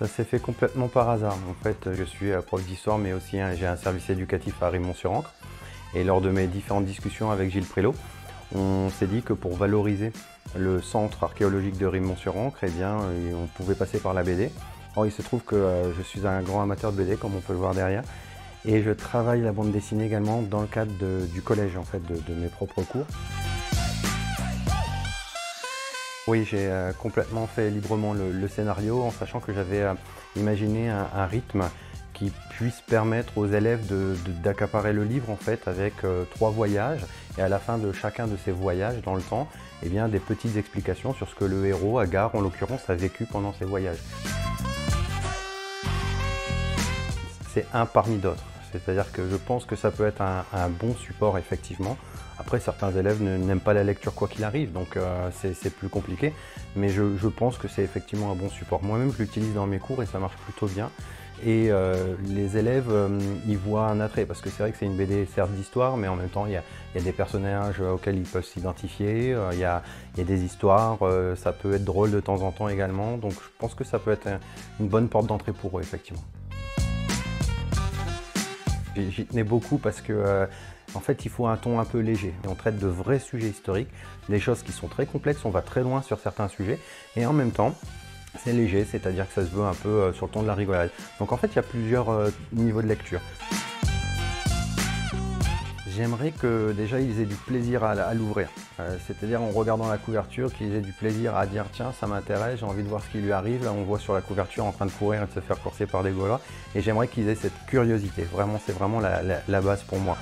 Ça s'est fait complètement par hasard. En fait, je suis prof d'histoire, mais aussi j'ai un service éducatif à Rimont-sur-Ancre. Et lors de mes différentes discussions avec Gilles Prélot, on s'est dit que pour valoriser le centre archéologique de Rimont-sur-Ancre, eh bien, on pouvait passer par la BD. Or, il se trouve que je suis un grand amateur de BD, comme on peut le voir derrière. Et je travaille la bande dessinée également dans le cadre du collège, en fait, de mes propres cours. Oui, j'ai complètement fait librement le scénario en sachant que j'avais imaginé un rythme qui puisse permettre aux élèves d'accaparer le livre en fait avec 3 voyages et à la fin de chacun de ces voyages dans le temps, eh bien, des petites explications sur ce que le héros, Agar en l'occurrence, a vécu pendant ces voyages. C'est un parmi d'autres. C'est-à-dire que je pense que ça peut être un bon support effectivement. Après, certains élèves n'aiment pas la lecture quoi qu'il arrive, donc c'est plus compliqué. Mais je pense que c'est effectivement un bon support. Moi-même, je l'utilise dans mes cours et ça marche plutôt bien. Et les élèves y voient un attrait, parce que c'est vrai que c'est une BD certes d'histoire, mais en même temps, il y a des personnages auxquels ils peuvent s'identifier, il y a des histoires, ça peut être drôle de temps en temps également. Donc je pense que ça peut être une bonne porte d'entrée pour eux, effectivement. J'y tenais beaucoup parce que en fait, il faut un ton un peu léger. Et on traite de vrais sujets historiques, des choses qui sont très complexes, on va très loin sur certains sujets, et en même temps, c'est léger, c'est-à-dire que ça se veut un peu sur le ton de la rigolade. Donc en fait, il y a plusieurs niveaux de lecture. J'aimerais que déjà ils aient du plaisir à l'ouvrir, c'est-à-dire en regardant la couverture, qu'ils aient du plaisir à dire tiens ça m'intéresse, j'ai envie de voir ce qui lui arrive, là on voit sur la couverture en train de courir et de se faire courser par des Gaulois, et j'aimerais qu'ils aient cette curiosité, vraiment c'est vraiment la base pour moi.